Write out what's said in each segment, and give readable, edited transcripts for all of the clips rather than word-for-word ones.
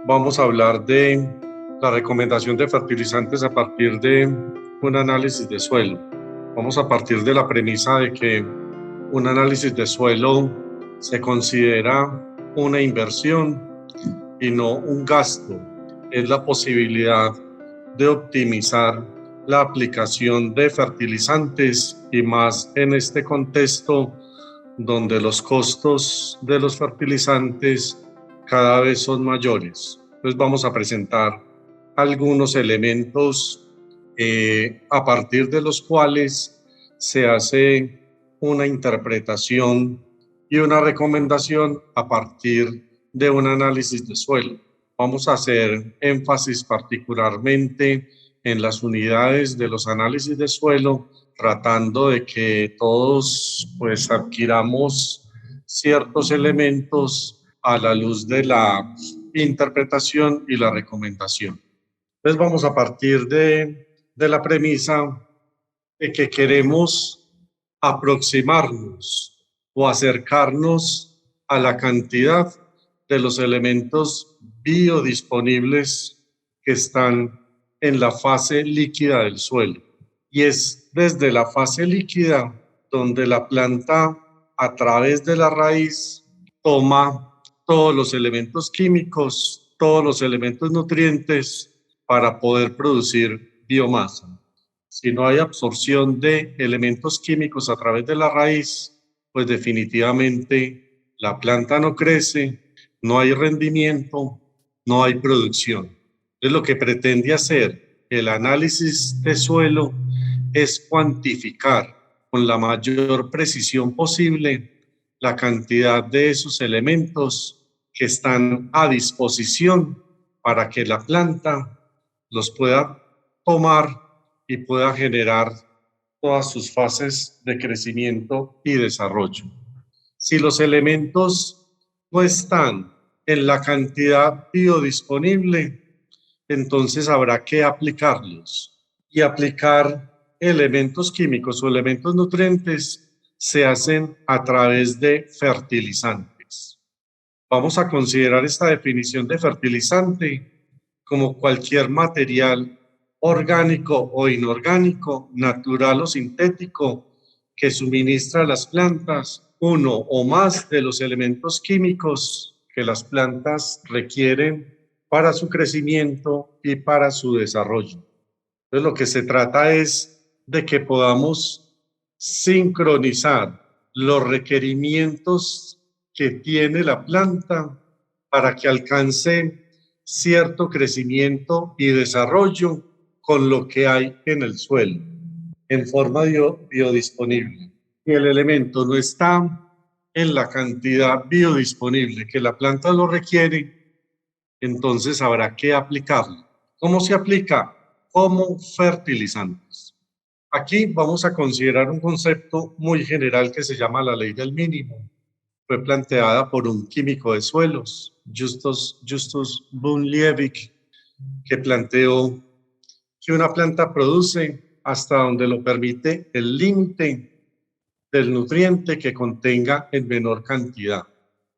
vamos a hablar de la recomendación de fertilizantes a partir de un análisis de suelo. Vamos a partir de la premisa de que un análisis de suelo se considera una inversión y no un gasto. Es la posibilidad de optimizar la aplicación de fertilizantes y más en este contexto donde los costos de los fertilizantes cada vez son mayores. Entonces vamos a presentar algunos elementos a partir de los cuales se hace una interpretación y una recomendación a partir de un análisis de suelo. Vamos a hacer énfasis particularmente en las unidades de los análisis de suelo, tratando de que todos pues adquiramos ciertos elementos a la luz de la interpretación y la recomendación. Entonces vamos a partir de la premisa de que queremos aproximarnos o acercarnos a la cantidad de los elementos biodisponibles que están en la fase líquida del suelo. Y es desde la fase líquida donde la planta, a través de la raíz, toma todos los elementos químicos, todos los elementos nutrientes para poder producir biomasa. Si no hay absorción de elementos químicos a través de la raíz, pues definitivamente la planta no crece, no hay rendimiento, no hay producción. Entonces, lo que pretende hacer el análisis de suelo es cuantificar con la mayor precisión posible la cantidad de esos elementos que están a disposición para que la planta los pueda tomar y pueda generar todas sus fases de crecimiento y desarrollo. Si los elementos no están en la cantidad biodisponible, entonces habrá que aplicarlos. Y aplicar elementos químicos o elementos nutrientes se hacen a través de fertilizantes. Vamos a considerar esta definición de fertilizante como cualquier material orgánico o inorgánico, natural o sintético, que suministra a las plantas uno o más de los elementos químicos que las plantas requieren para su crecimiento y para su desarrollo. Entonces, lo que se trata es de que podamos sincronizar los requerimientos que tiene la planta para que alcance cierto crecimiento y desarrollo con lo que hay en el suelo, en forma biodisponible. Si el elemento no está en la cantidad biodisponible que la planta lo requiere, entonces habrá que aplicarlo. ¿Cómo se aplica? Como fertilizantes. Aquí vamos a considerar un concepto muy general que se llama la ley del mínimo. Fue planteada por un químico de suelos, Justus von Liebig, que planteó que una planta produce hasta donde lo permite el límite del nutriente que contenga en menor cantidad.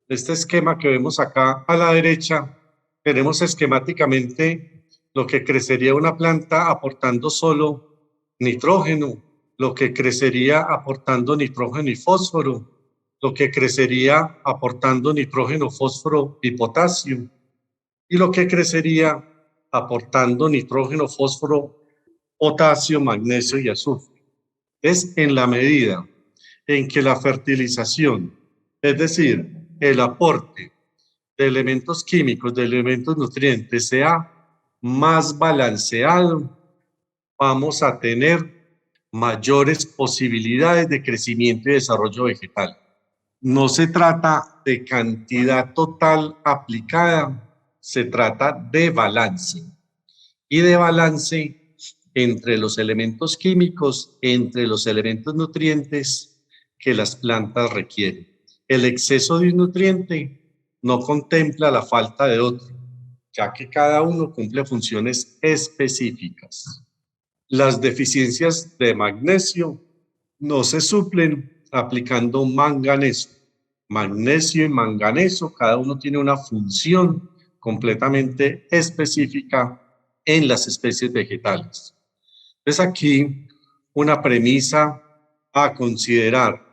Este esquema que vemos acá a la derecha, tenemos esquemáticamente lo que crecería una planta aportando solo nitrógeno, lo que crecería aportando nitrógeno y fósforo, lo que crecería aportando nitrógeno, fósforo y potasio, y lo que crecería aportando nitrógeno, fósforo, potasio, magnesio y azufre. Es en la medida en que la fertilización, es decir, el aporte de elementos químicos, de elementos nutrientes, sea más balanceado, vamos a tener mayores posibilidades de crecimiento y desarrollo vegetal. No se trata de cantidad total aplicada, se trata de balance. Y de balance entre los elementos químicos, entre los elementos nutrientes que las plantas requieren. El exceso de un nutriente no contempla la falta de otro, ya que cada uno cumple funciones específicas. Las deficiencias de magnesio no se suplen aplicando manganeso. Magnesio y manganeso, cada uno tiene una función completamente específica en las especies vegetales. Entonces aquí una premisa a considerar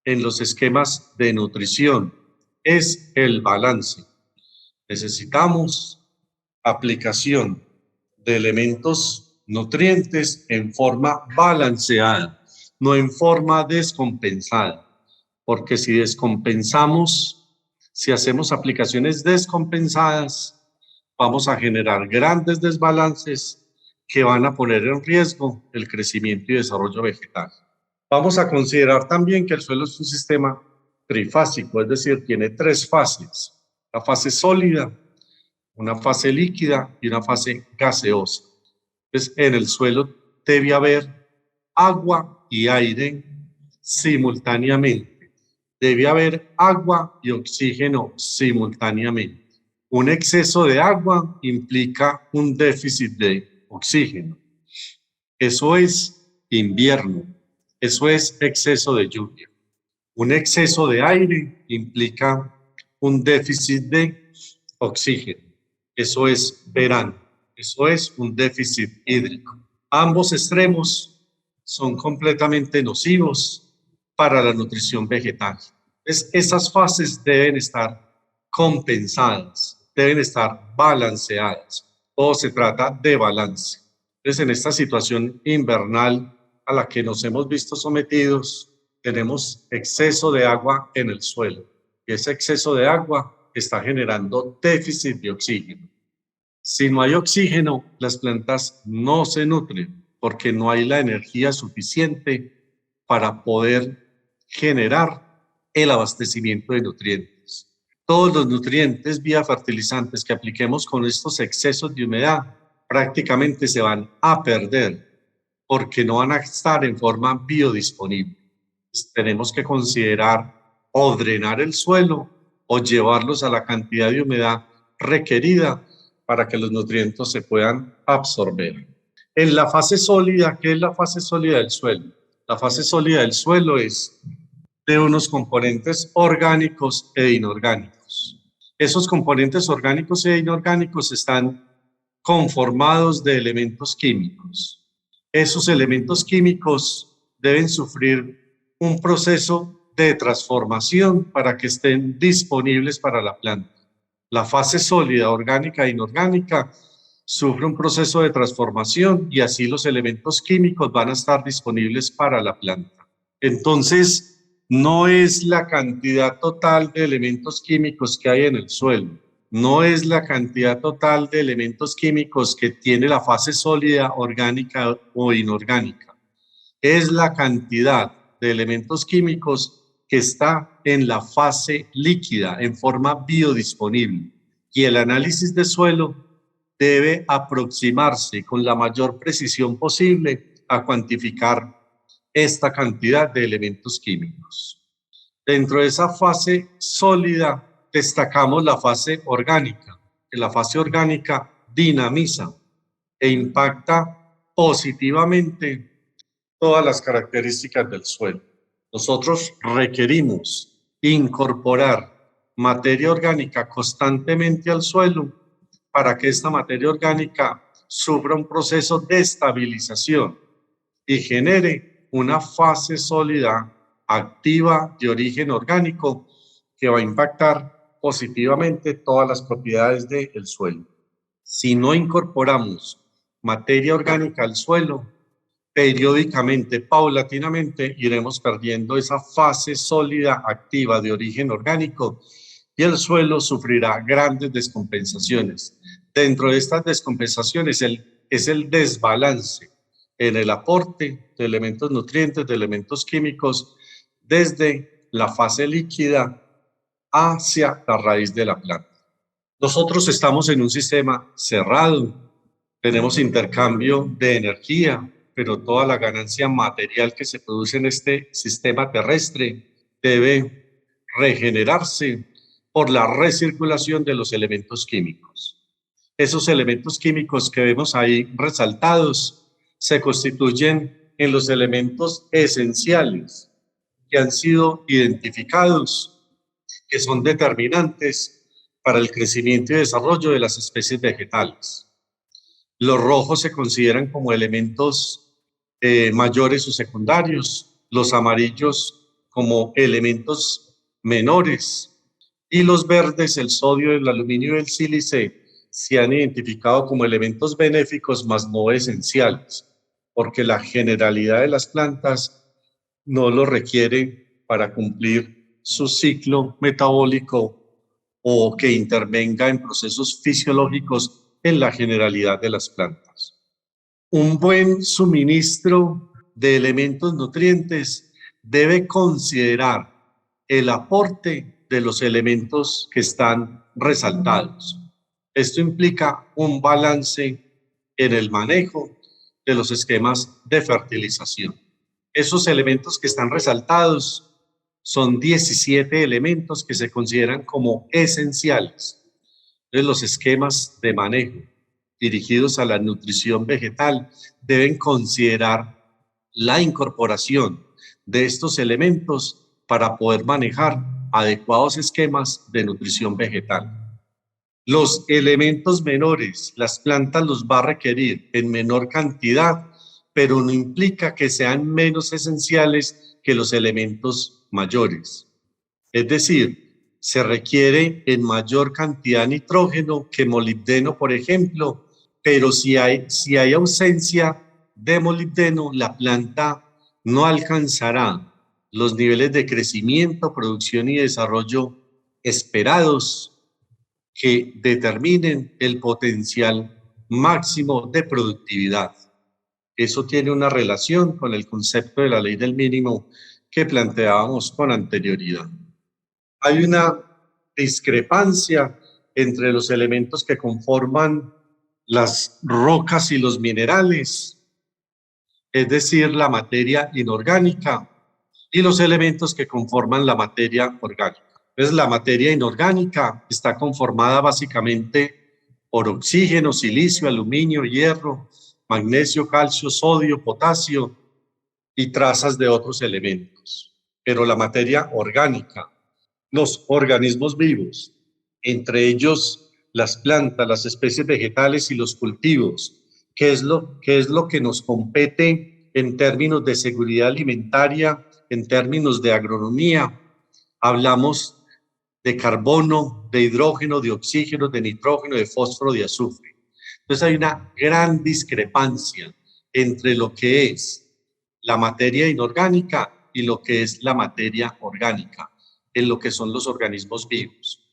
en los esquemas de nutrición es el balance. Necesitamos aplicación de elementos nutrientes en forma balanceada, no en forma descompensada, porque si descompensamos, si hacemos aplicaciones descompensadas, vamos a generar grandes desbalances que van a poner en riesgo el crecimiento y desarrollo vegetal. Vamos a considerar también que el suelo es un sistema trifásico, es decir, tiene tres fases: la fase sólida, una fase líquida y una fase gaseosa. Entonces, en el suelo debe haber agua y aire simultáneamente. Debe haber agua y oxígeno simultáneamente. Un exceso de agua implica un déficit de oxígeno. Eso es invierno. Eso es exceso de lluvia. Un exceso de aire implica un déficit de oxígeno. Eso es verano. Eso es un déficit hídrico. Ambos extremos son completamente nocivos para la nutrición vegetal. Esas fases deben estar compensadas, deben estar balanceadas. Todo se trata de balance. Entonces, en esta situación invernal a la que nos hemos visto sometidos, tenemos exceso de agua en el suelo. Y ese exceso de agua está generando déficit de oxígeno. Si no hay oxígeno, las plantas no se nutren porque no hay la energía suficiente para poder generar el abastecimiento de nutrientes. Todos los nutrientes vía fertilizantes que apliquemos con estos excesos de humedad prácticamente se van a perder porque no van a estar en forma biodisponible. Entonces, tenemos que considerar o drenar el suelo o llevarlos a la cantidad de humedad requerida para que los nutrientes se puedan absorber. En la fase sólida, ¿qué es la fase sólida del suelo? La fase sólida del suelo es de unos componentes orgánicos e inorgánicos. Esos componentes orgánicos e inorgánicos están conformados de elementos químicos. Esos elementos químicos deben sufrir un proceso de transformación para que estén disponibles para la planta. La fase sólida, orgánica e inorgánica, sufre un proceso de transformación y así los elementos químicos van a estar disponibles para la planta. Entonces, no es la cantidad total de elementos químicos que hay en el suelo, no es la cantidad total de elementos químicos que tiene la fase sólida, orgánica o inorgánica. Es la cantidad de elementos químicos que está en la fase líquida, en forma biodisponible. Y el análisis de suelo debe aproximarse con la mayor precisión posible a cuantificar esta cantidad de elementos químicos. Dentro de esa fase sólida destacamos la fase orgánica. La fase orgánica dinamiza e impacta positivamente todas las características del suelo. Nosotros requerimos incorporar materia orgánica constantemente al suelo para que esta materia orgánica sufra un proceso de estabilización y genere una fase sólida activa de origen orgánico que va a impactar positivamente todas las propiedades del suelo. Si no incorporamos materia orgánica al suelo, periódicamente, paulatinamente, iremos perdiendo esa fase sólida activa de origen orgánico y el suelo sufrirá grandes descompensaciones. Dentro de estas descompensaciones es el desbalance en el aporte de elementos nutrientes, de elementos químicos, desde la fase líquida hacia la raíz de la planta. Nosotros estamos en un sistema cerrado, tenemos intercambio de energía, pero toda la ganancia material que se produce en este sistema terrestre debe regenerarse por la recirculación de los elementos químicos. Esos elementos químicos que vemos ahí resaltados se constituyen en los elementos esenciales que han sido identificados, que son determinantes para el crecimiento y desarrollo de las especies vegetales. Los rojos se consideran como elementos mayores o secundarios, los amarillos como elementos menores y los verdes, el sodio, el aluminio y el sílice, se han identificado como elementos benéficos más no esenciales, porque la generalidad de las plantas no lo requiere para cumplir su ciclo metabólico o que intervenga en procesos fisiológicos en la generalidad de las plantas. Un buen suministro de elementos nutrientes debe considerar el aporte de los elementos que están resaltados. Esto implica un balance en el manejo de los esquemas de fertilización. Esos elementos que están resaltados son 17 elementos que se consideran como esenciales. Entonces, los esquemas de manejo dirigidos a la nutrición vegetal deben considerar la incorporación de estos elementos para poder manejar adecuados esquemas de nutrición vegetal. Los elementos menores, las plantas los va a requerir en menor cantidad, pero no implica que sean menos esenciales que los elementos mayores. Es decir, se requiere en mayor cantidad nitrógeno que molibdeno, por ejemplo, pero si hay ausencia de molibdeno, la planta no alcanzará los niveles de crecimiento, producción y desarrollo esperados que determinen el potencial máximo de productividad. Eso tiene una relación con el concepto de la ley del mínimo que planteábamos con anterioridad. Hay una discrepancia entre los elementos que conforman las rocas y los minerales, es decir, la materia inorgánica, y los elementos que conforman la materia orgánica. Entonces, la materia inorgánica está conformada básicamente por oxígeno, silicio, aluminio, hierro, magnesio, calcio, sodio, potasio y trazas de otros elementos. Pero la materia orgánica, los organismos vivos, entre ellos las plantas, las especies vegetales y los cultivos, que es lo que nos compete en términos de seguridad alimentaria, en términos de agronomía. Hablamos de carbono, de hidrógeno, de oxígeno, de nitrógeno, de fósforo, de azufre. Entonces hay una gran discrepancia entre lo que es la materia inorgánica y lo que es la materia orgánica, en lo que son los organismos vivos.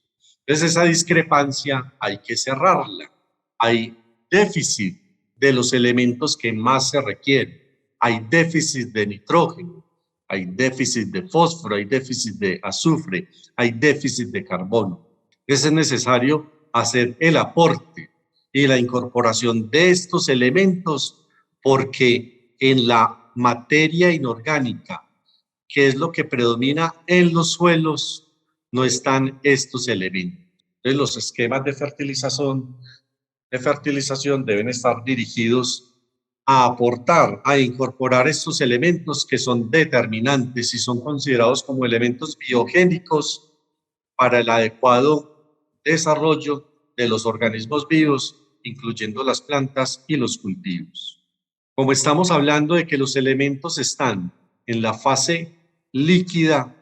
Entonces esa discrepancia hay que cerrarla. Hay déficit de los elementos que más se requieren. Hay déficit de nitrógeno, hay déficit de fósforo, hay déficit de azufre, hay déficit de carbono. Es necesario hacer el aporte y la incorporación de estos elementos porque en la materia inorgánica, que es lo que predomina en los suelos, no están estos elementos. Entonces, los esquemas de fertilización deben estar dirigidos a aportar, a incorporar estos elementos que son determinantes y son considerados como elementos biogénicos para el adecuado desarrollo de los organismos vivos, incluyendo las plantas y los cultivos. Como estamos hablando de que los elementos están en la fase líquida,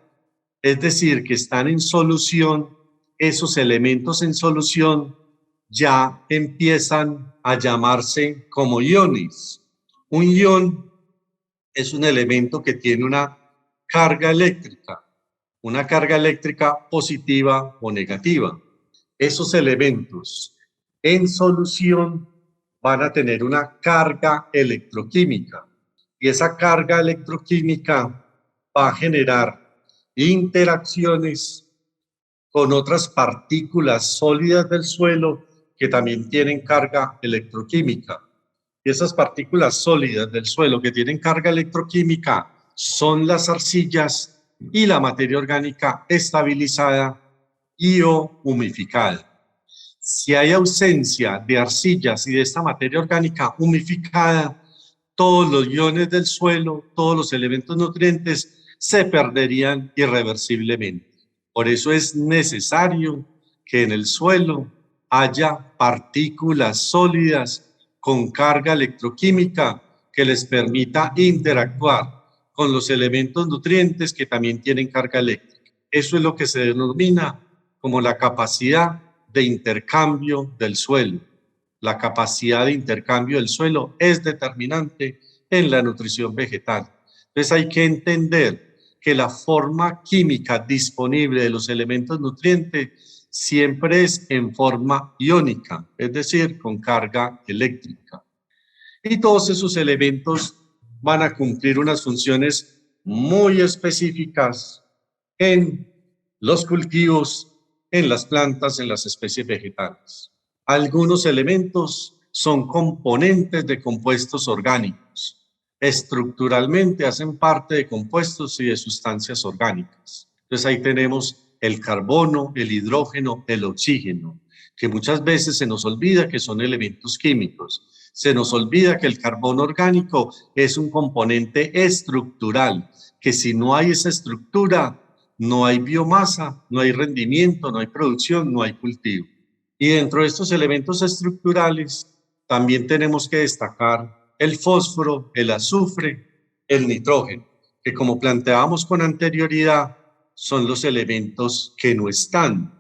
es decir, que están en solución, esos elementos en solución ya empiezan a llamarse como iones. Un ion es un elemento que tiene una carga eléctrica positiva o negativa. Esos elementos en solución van a tener una carga electroquímica y esa carga electroquímica va a generar interacciones con otras partículas sólidas del suelo que también tienen carga electroquímica. Y esas partículas sólidas del suelo que tienen carga electroquímica son las arcillas y la materia orgánica estabilizada y o humificada. Si hay ausencia de arcillas y de esta materia orgánica humificada, todos los iones del suelo, todos los elementos nutrientes se perderían irreversiblemente. Por eso es necesario que en el suelo haya partículas sólidas con carga electroquímica que les permita interactuar con los elementos nutrientes que también tienen carga eléctrica. Eso es lo que se denomina como la capacidad de intercambio del suelo. La capacidad de intercambio del suelo es determinante en la nutrición vegetal. Entonces hay que entender que la forma química disponible de los elementos nutrientes siempre es en forma iónica, es decir, con carga eléctrica. Y todos esos elementos van a cumplir unas funciones muy específicas en los cultivos, en las plantas, en las especies vegetales. Algunos elementos son componentes de compuestos orgánicos. Estructuralmente hacen parte de compuestos y de sustancias orgánicas. Entonces ahí tenemos el carbono, el hidrógeno, el oxígeno, que muchas veces se nos olvida que son elementos químicos. Se nos olvida que el carbono orgánico es un componente estructural, que si no hay esa estructura, no hay biomasa, no hay rendimiento, no hay producción, no hay cultivo. Y dentro de estos elementos estructurales también tenemos que destacar el fósforo, el azufre, el nitrógeno, que como planteábamos con anterioridad, son los elementos que no están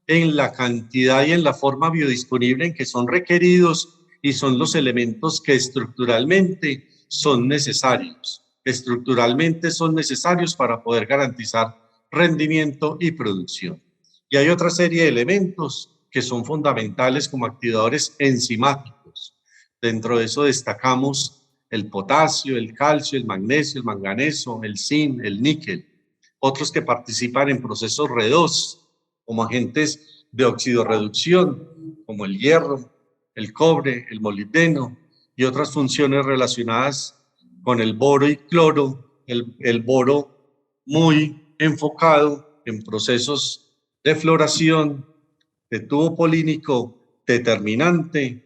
en la cantidad y en la forma biodisponible en que son requeridos y son los elementos que estructuralmente son necesarios. Estructuralmente son necesarios para poder garantizar rendimiento y producción. Y hay otra serie de elementos que son fundamentales como activadores enzimáticos. Dentro de eso destacamos el potasio, el calcio, el magnesio, el manganeso, el zinc, el níquel. Otros que participan en procesos redox, como agentes de oxidorreducción, como el hierro, el cobre, el molibdeno y otras funciones relacionadas con el boro y cloro, el boro muy enfocado en procesos de floración, de tubo polínico determinante,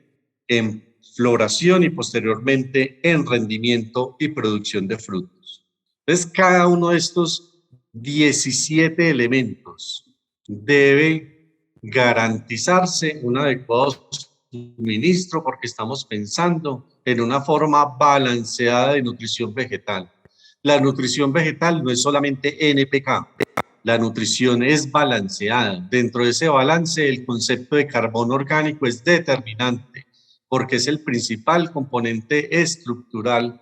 en floración y posteriormente en rendimiento y producción de frutos. Entonces, cada uno de estos 17 elementos debe garantizarse un adecuado suministro porque estamos pensando en una forma balanceada de nutrición vegetal. La nutrición vegetal no es solamente NPK, la nutrición es balanceada. Dentro de ese balance, el concepto de carbono orgánico es determinante porque es el principal componente estructural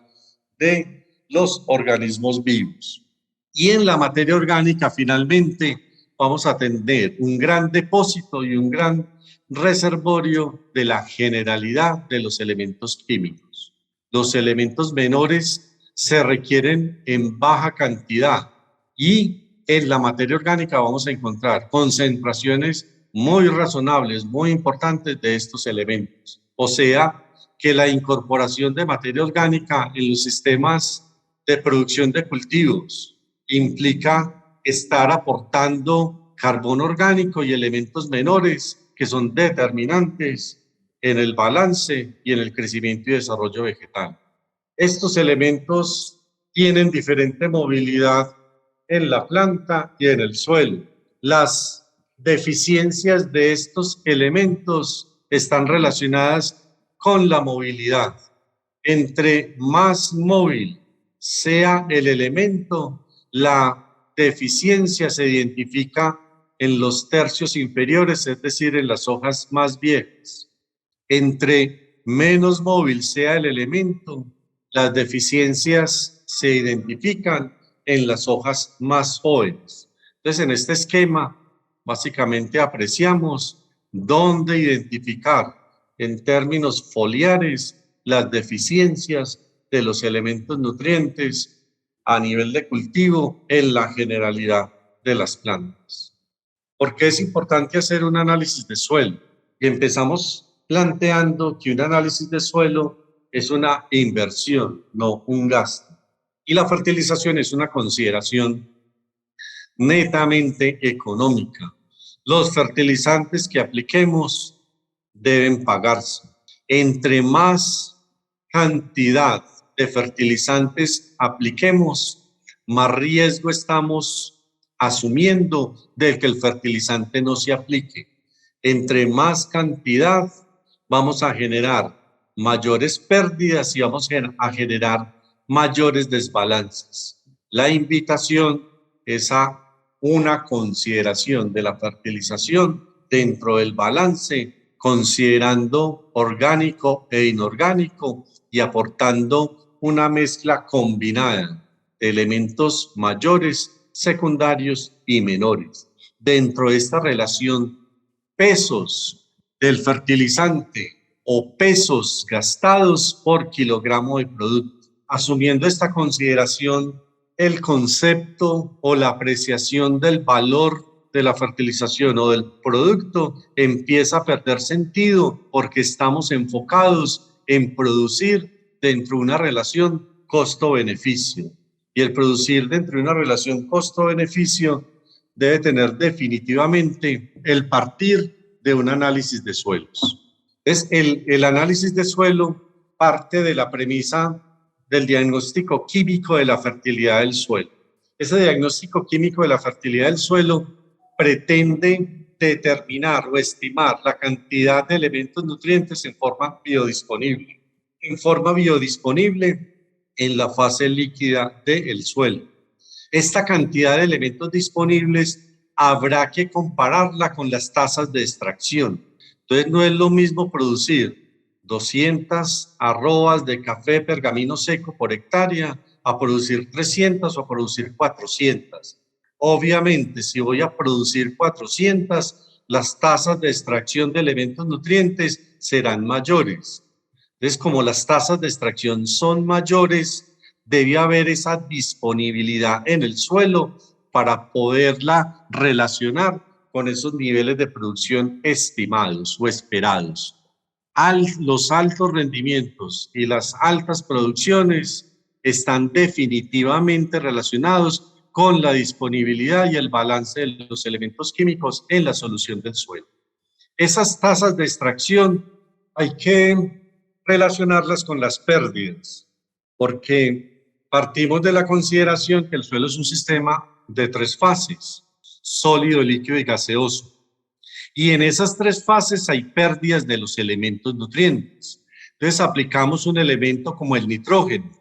de los organismos vivos. Y en la materia orgánica, finalmente, vamos a tener un gran depósito y un gran reservorio de la generalidad de los elementos químicos. Los elementos menores se requieren en baja cantidad y en la materia orgánica vamos a encontrar concentraciones muy razonables, muy importantes de estos elementos. O sea, que la incorporación de materia orgánica en los sistemas de producción de cultivos implica estar aportando carbono orgánico y elementos menores que son determinantes en el balance y en el crecimiento y desarrollo vegetal. Estos elementos tienen diferente movilidad en la planta y en el suelo. Las deficiencias de estos elementos están relacionadas con la movilidad. Entre más móvil sea el elemento, la deficiencia se identifica en los tercios inferiores, es decir, en las hojas más viejas. Entre menos móvil sea el elemento, las deficiencias se identifican en las hojas más jóvenes. Entonces, en este esquema, básicamente apreciamos dónde identificar en términos foliares las deficiencias de los elementos nutrientes a nivel de cultivo en la generalidad de las plantas. ¿Por qué es importante hacer un análisis de suelo? Y empezamos planteando que un análisis de suelo es una inversión, no un gasto. Y la fertilización es una consideración netamente económica. Los fertilizantes que apliquemos deben pagarse. Entre más cantidad de fertilizantes apliquemos, más riesgo estamos asumiendo de que el fertilizante no se aplique. Entre más cantidad, vamos a generar mayores pérdidas y vamos a generar mayores desbalances. La invitación es a una consideración de la fertilización dentro del balance, considerando orgánico e inorgánico y aportando una mezcla combinada de elementos mayores, secundarios y menores. Dentro de esta relación, pesos del fertilizante o pesos gastados por kilogramo de producto. Asumiendo esta consideración, el concepto o la apreciación del valor de la fertilización o del producto empieza a perder sentido porque estamos enfocados en producir dentro de una relación costo-beneficio. Y el producir dentro de una relación costo-beneficio debe tener definitivamente el partir de un análisis de suelos. El análisis de suelo parte de la premisa del diagnóstico químico de la fertilidad del suelo. Ese diagnóstico químico de la fertilidad del suelo pretende determinar o estimar la cantidad de elementos nutrientes en forma biodisponible. En forma biodisponible en la fase líquida del suelo. Esta cantidad de elementos disponibles habrá que compararla con las tasas de extracción. Entonces no es lo mismo producir 200 arrobas de café pergamino seco por hectárea a producir 300 o a producir 400. Obviamente, si voy a producir 400, las tasas de extracción de elementos nutrientes serán mayores. Entonces, como las tasas de extracción son mayores, debe haber esa disponibilidad en el suelo para poderla relacionar con esos niveles de producción estimados o esperados. Los altos rendimientos y las altas producciones están definitivamente relacionados con la disponibilidad y el balance de los elementos químicos en la solución del suelo. Esas tasas de extracción hay que relacionarlas con las pérdidas, porque partimos de la consideración que el suelo es un sistema de 3 fases, sólido, líquido y gaseoso. Y en esas 3 fases hay pérdidas de los elementos nutrientes. Entonces aplicamos un elemento como el nitrógeno.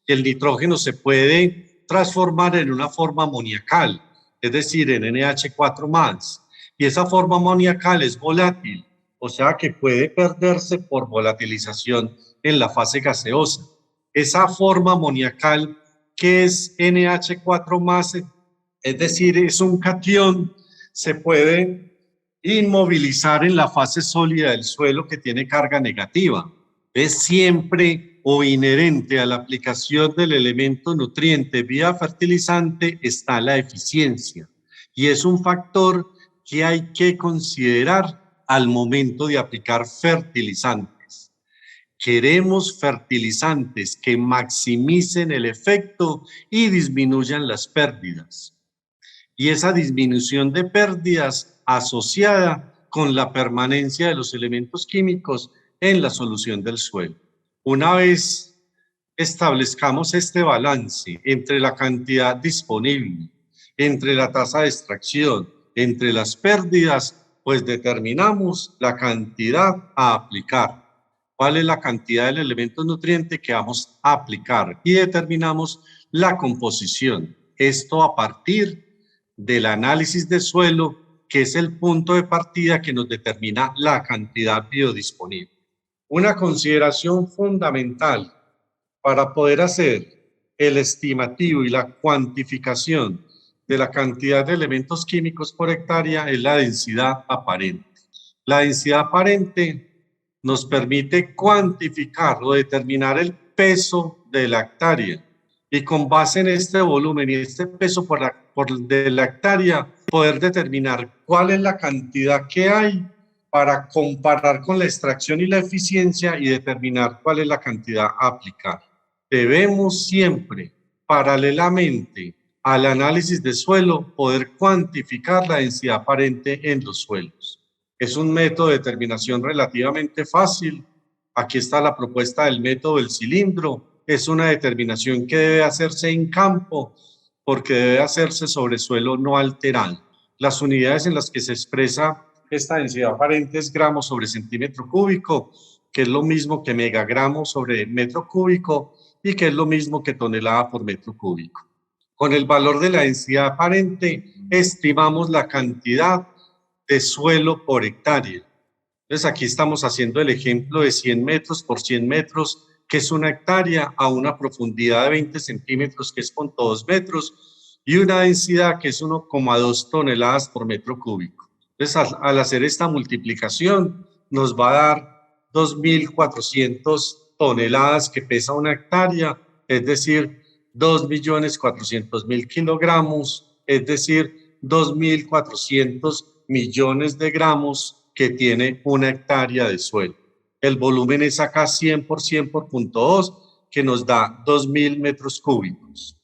Y el nitrógeno se puede transformar en una forma amoniacal, es decir, en NH4+. Y esa forma amoniacal es volátil, o sea que puede perderse por volatilización en la fase gaseosa. Esa forma amoniacal que es NH4+, es decir, es un catión, se puede inmovilizar en la fase sólida del suelo que tiene carga negativa. Es siempre o inherente a la aplicación del elemento nutriente vía fertilizante está la eficiencia y es un factor que hay que considerar al momento de aplicar fertilizantes. Queremos fertilizantes que maximicen el efecto y disminuyan las pérdidas. Y esa disminución de pérdidas asociada con la permanencia de los elementos químicos en la solución del suelo. Una vez establezcamos este balance entre la cantidad disponible, entre la tasa de extracción, entre las pérdidas, pues determinamos la cantidad a aplicar. ¿Cuál es la cantidad del elemento nutriente que vamos a aplicar? Y determinamos la composición. Esto a partir del análisis de suelo, que es el punto de partida que nos determina la cantidad biodisponible. Una consideración fundamental para poder hacer el estimativo y la cuantificación de la cantidad de elementos químicos por hectárea es la densidad aparente. La densidad aparente nos permite cuantificar o determinar el peso de la hectárea y con base en este volumen y este peso de la hectárea poder determinar cuál es la cantidad que hay para comparar con la extracción y la eficiencia y determinar cuál es la cantidad a aplicar. Debemos siempre, paralelamente al análisis de suelo, poder cuantificar la densidad aparente en los suelos. Es un método de determinación relativamente fácil. Aquí está la propuesta del método del cilindro. Es una determinación que debe hacerse en campo porque debe hacerse sobre suelo no alterado. Las unidades en las que se expresa esta densidad aparente es gramos sobre centímetro cúbico, que es lo mismo que megagramos sobre metro cúbico y que es lo mismo que tonelada por metro cúbico. Con el valor de la densidad aparente estimamos la cantidad de suelo por hectárea. Entonces aquí estamos haciendo el ejemplo de 100 metros por 100 metros, que es una hectárea, a una profundidad de 20 centímetros, que es 0,2 metros, y una densidad que es 1,2 toneladas por metro cúbico. Entonces, al hacer esta multiplicación, nos va a dar 2.400 toneladas que pesa una hectárea, es decir, 2.400.000 kilogramos, es decir, 2.400 millones de gramos que tiene una hectárea de suelo. El volumen es acá 100 por 0,2, que nos da 2.000 metros cúbicos.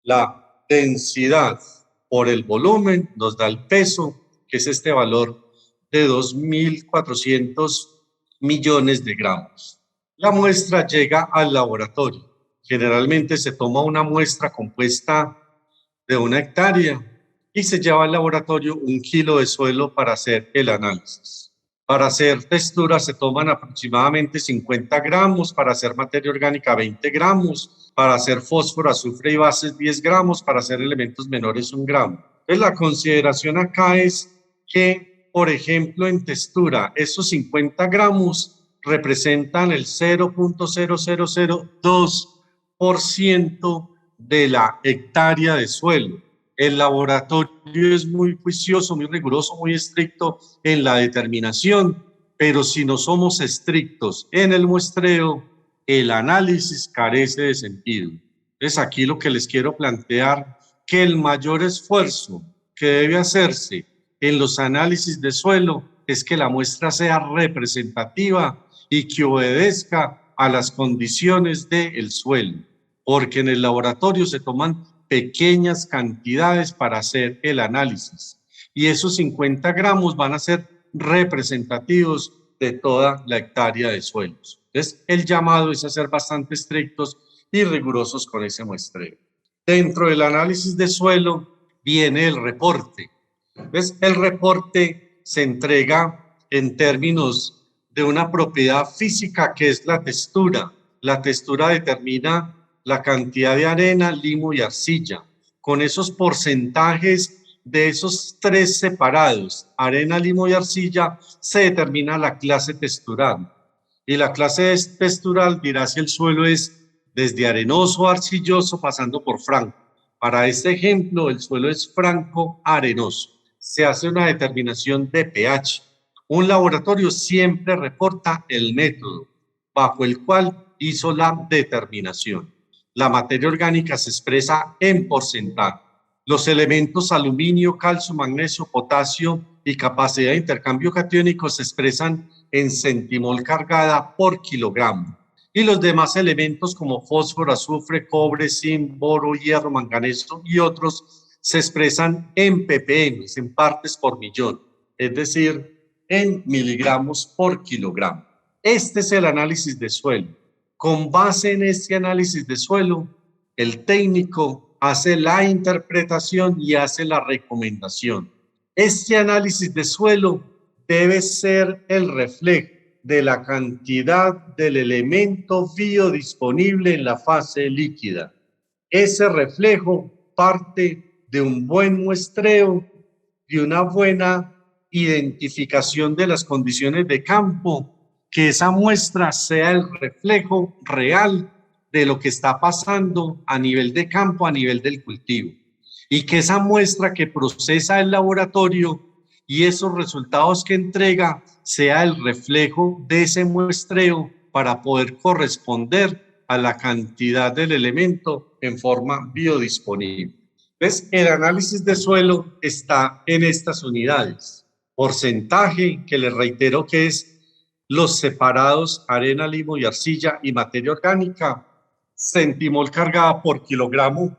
La densidad por el volumen nos da el peso, que es este valor de 2.400 millones de gramos. La muestra llega al laboratorio. Generalmente se toma una muestra compuesta de una hectárea y se lleva al laboratorio 1 kilo de suelo para hacer el análisis. Para hacer texturas se toman aproximadamente 50 gramos, para hacer materia orgánica 20 gramos, para hacer fósforo, azufre y bases 10 gramos, para hacer elementos menores 1 gramo. Entonces la consideración acá es que, por ejemplo, en textura, esos 50 gramos representan el 0,0002% de la hectárea de suelo. El laboratorio es muy juicioso, muy riguroso, muy estricto en la determinación, pero si no somos estrictos en el muestreo, el análisis carece de sentido. Entonces aquí lo que les quiero plantear, que el mayor esfuerzo que debe hacerse en los análisis de suelo es que la muestra sea representativa y que obedezca a las condiciones del suelo, porque en el laboratorio se toman pequeñas cantidades para hacer el análisis y esos 50 gramos van a ser representativos de toda la hectárea de suelos. Entonces, el llamado es a ser bastante estrictos y rigurosos con ese muestreo. Dentro del análisis de suelo viene el reporte. Entonces, el reporte se entrega en términos de una propiedad física que es la textura. La textura determina la cantidad de arena, limo y arcilla. Con esos porcentajes de esos tres separados, arena, limo y arcilla, se determina la clase textural. Y la clase textural dirá si el suelo es desde arenoso o arcilloso pasando por franco. Para este ejemplo, el suelo es franco arenoso. Se hace una determinación de pH. Un laboratorio siempre reporta el método bajo el cual hizo la determinación. La materia orgánica se expresa en porcentaje. Los elementos aluminio, calcio, magnesio, potasio y capacidad de intercambio catiónico se expresan en centimol cargada por kilogramo. Y los demás elementos como fósforo, azufre, cobre, zinc, boro, hierro, manganeso y otros se expresan en ppm, en partes por millón, es decir, en miligramos por kilogramo. Este es el análisis de suelo. Con base en este análisis de suelo, el técnico hace la interpretación y hace la recomendación. Este análisis de suelo debe ser el reflejo de la cantidad del elemento biodisponible en la fase líquida. Ese reflejo parte de un buen muestreo, de una buena identificación de las condiciones de campo, que esa muestra sea el reflejo real de lo que está pasando a nivel de campo, a nivel del cultivo, y que esa muestra que procesa el laboratorio y esos resultados que entrega sea el reflejo de ese muestreo para poder corresponder a la cantidad del elemento en forma biodisponible. Entonces, el análisis de suelo está en estas unidades. Porcentaje, que les reitero que es los separados arena, limo y arcilla y materia orgánica, centimol cargada por kilogramo,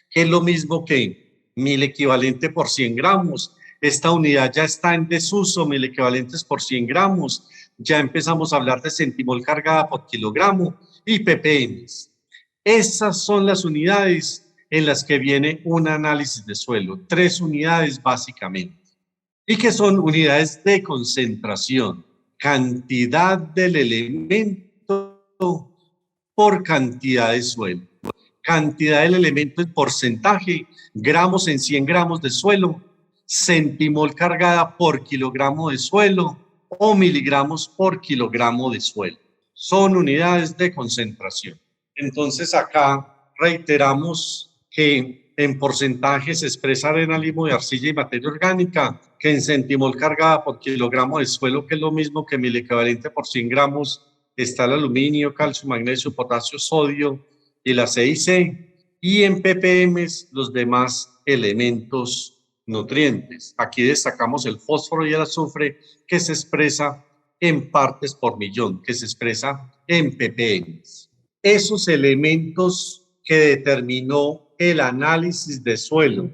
que es lo mismo que 1000 equivalente por 100 gramos. Esta unidad ya está en desuso, 1000 equivalentes por 100 gramos. Ya empezamos a hablar de centimol cargada por kilogramo y ppm. Esas son las unidades en las que viene un análisis de suelo, 3 unidades básicamente, y que son unidades de concentración, cantidad del elemento por cantidad de suelo. Cantidad del elemento en porcentaje, gramos en 100 gramos de suelo, centimol cargada por kilogramo de suelo o miligramos por kilogramo de suelo. Son unidades de concentración. Entonces acá reiteramos que en porcentaje se expresa arena, limo de arcilla y materia orgánica, que en centimol cargada por kilogramo de suelo, que es lo mismo que miliequivalente por 100 gramos, está el aluminio, calcio, magnesio, potasio, sodio y la C y C, y en ppm los demás elementos nutrientes. Aquí destacamos el fósforo y el azufre, que se expresa en partes por millón, que se expresa en ppm. Esos elementos que determinó el análisis de suelo,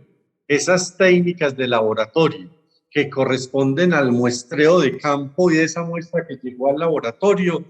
esas técnicas de laboratorio que corresponden al muestreo de campo y de esa muestra que llegó al laboratorio,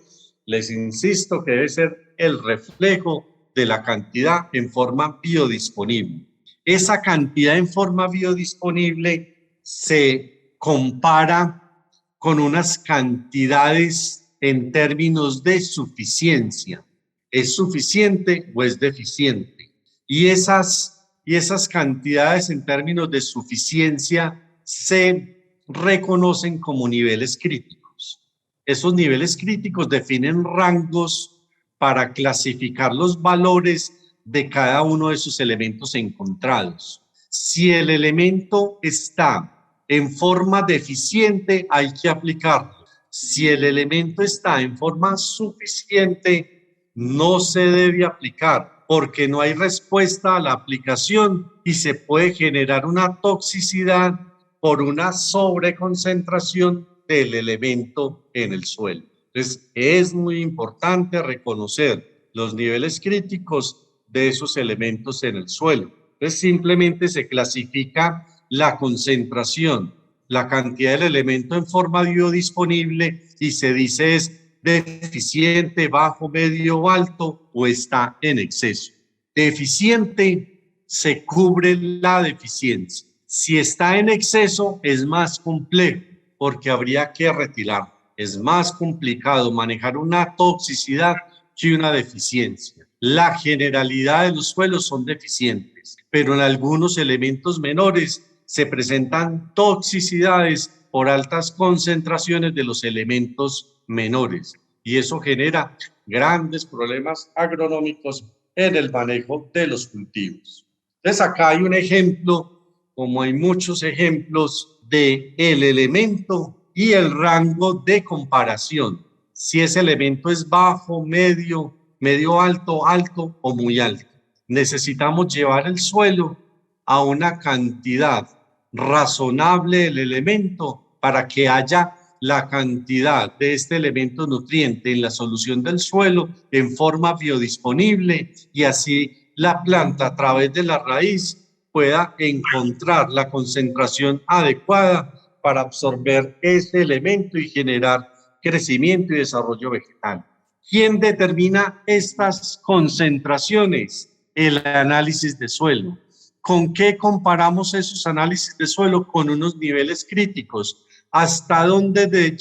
les insisto que debe ser el reflejo de la cantidad en forma biodisponible. Esa cantidad en forma biodisponible se compara con unas cantidades en términos de suficiencia. ¿Es suficiente o es deficiente? Y esas cantidades en términos de suficiencia se reconocen como niveles críticos. Esos niveles críticos definen rangos para clasificar los valores de cada uno de esos elementos encontrados. Si el elemento está en forma deficiente, hay que aplicarlo. Si el elemento está en forma suficiente, no se debe aplicar porque no hay respuesta a la aplicación y se puede generar una toxicidad por una sobreconcentración del elemento en el suelo. Entonces, es muy importante reconocer los niveles críticos de esos elementos en el suelo. Entonces, simplemente se clasifica la concentración, la cantidad del elemento en forma biodisponible y se dice es deficiente, bajo, medio o alto o está en exceso. Deficiente, se cubre la deficiencia. Si está en exceso, es más complejo porque habría que retirar. Es más complicado manejar una toxicidad que una deficiencia. La generalidad de los suelos son deficientes, pero en algunos elementos menores se presentan toxicidades por altas concentraciones de los elementos menores y eso genera grandes problemas agronómicos en el manejo de los cultivos. Entonces acá hay un ejemplo, como hay muchos ejemplos, de el elemento y el rango de comparación. Si ese elemento es bajo, medio, medio alto, alto o muy alto. Necesitamos llevar el suelo a una cantidad razonable del elemento para que haya la cantidad de este elemento nutriente en la solución del suelo en forma biodisponible y así la planta a través de la raíz pueda encontrar la concentración adecuada para absorber ese elemento y generar crecimiento y desarrollo vegetal. ¿Quién determina estas concentraciones? El análisis de suelo. ¿Con qué comparamos esos análisis de suelo? Con unos niveles críticos. ¿Hasta dónde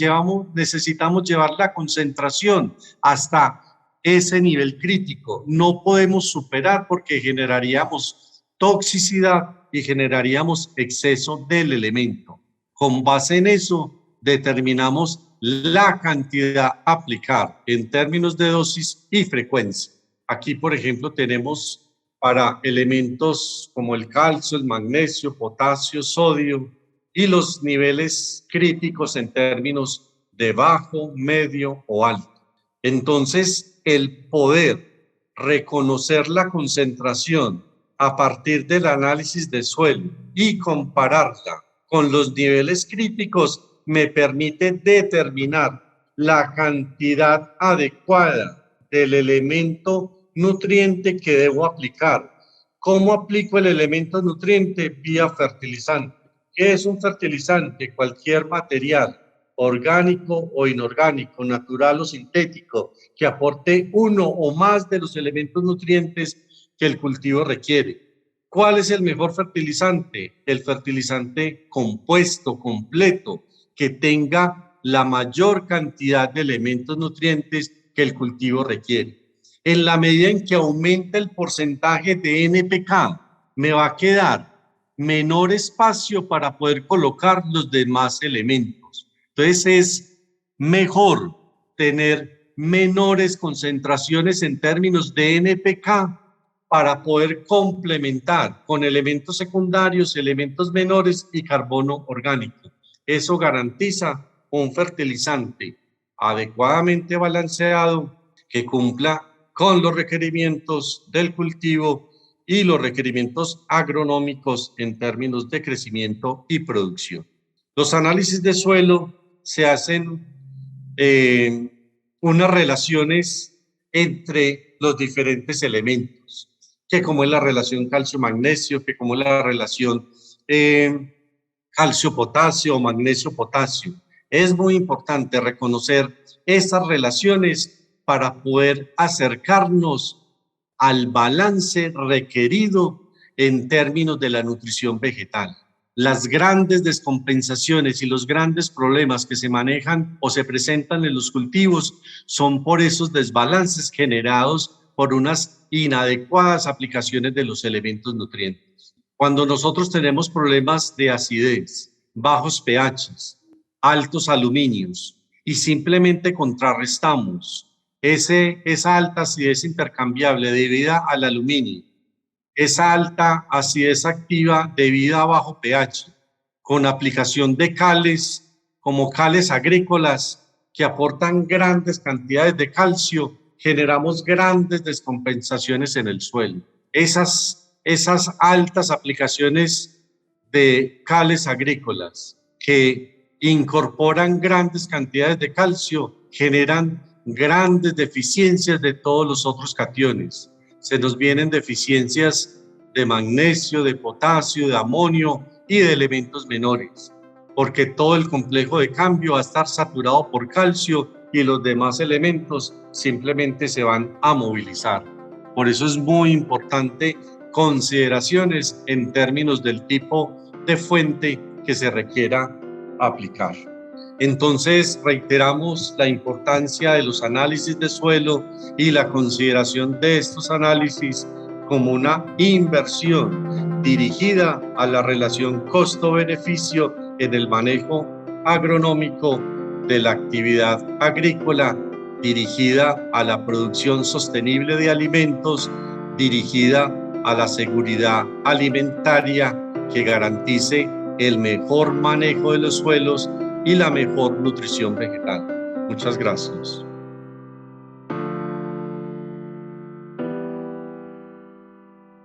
necesitamos llevar la concentración? Hasta ese nivel crítico. No podemos superar porque generaríamos toxicidad y generaríamos exceso del elemento. Con base en eso, determinamos la cantidad a aplicar en términos de dosis y frecuencia. Aquí, por ejemplo, tenemos para elementos como el calcio, el magnesio, potasio, sodio y los niveles críticos en términos de bajo, medio o alto. Entonces, el poder reconocer la concentración a partir del análisis de suelo y compararla con los niveles críticos me permite determinar la cantidad adecuada del elemento nutriente que debo aplicar. ¿Cómo aplico el elemento nutriente? Vía fertilizante. ¿Qué es un fertilizante? Cualquier material orgánico o inorgánico, natural o sintético, que aporte uno o más de los elementos nutrientes que el cultivo requiere. ¿Cuál es el mejor fertilizante? El fertilizante compuesto, completo, que tenga la mayor cantidad de elementos nutrientes que el cultivo requiere. En la medida en que aumenta el porcentaje de NPK, me va a quedar menor espacio para poder colocar los demás elementos. Entonces es mejor tener menores concentraciones en términos de NPK para poder complementar con elementos secundarios, elementos menores y carbono orgánico. Eso garantiza un fertilizante adecuadamente balanceado que cumpla con los requerimientos del cultivo y los requerimientos agronómicos en términos de crecimiento y producción. Los análisis de suelo se hacen unas relaciones entre los diferentes elementos, que como es la relación calcio-magnesio, que como es la relación calcio-potasio o magnesio-potasio. Es muy importante reconocer esas relaciones para poder acercarnos al balance requerido en términos de la nutrición vegetal. Las grandes descompensaciones y los grandes problemas que se manejan o se presentan en los cultivos son por esos desbalances generados por unas inadecuadas aplicaciones de los elementos nutrientes. Cuando nosotros tenemos problemas de acidez, bajos pHs, altos aluminios y simplemente contrarrestamos esa alta acidez intercambiable debida al aluminio, esa alta acidez activa debida a bajo pH, con aplicación de cales como cales agrícolas que aportan grandes cantidades de calcio, generamos grandes descompensaciones en el suelo. Esas altas aplicaciones de cales agrícolas que incorporan grandes cantidades de calcio generan grandes deficiencias de todos los otros cationes. Se nos vienen deficiencias de magnesio, de potasio, de amonio y de elementos menores, porque todo el complejo de cambio va a estar saturado por calcio y los demás elementos simplemente se van a movilizar. Por eso es muy importante consideraciones en términos del tipo de fuente que se requiera aplicar. Entonces, reiteramos la importancia de los análisis de suelo y la consideración de estos análisis como una inversión dirigida a la relación costo-beneficio en el manejo agronómico de la actividad agrícola, dirigida a la producción sostenible de alimentos, dirigida a la seguridad alimentaria que garantice el mejor manejo de los suelos y la mejor nutrición vegetal. Muchas gracias.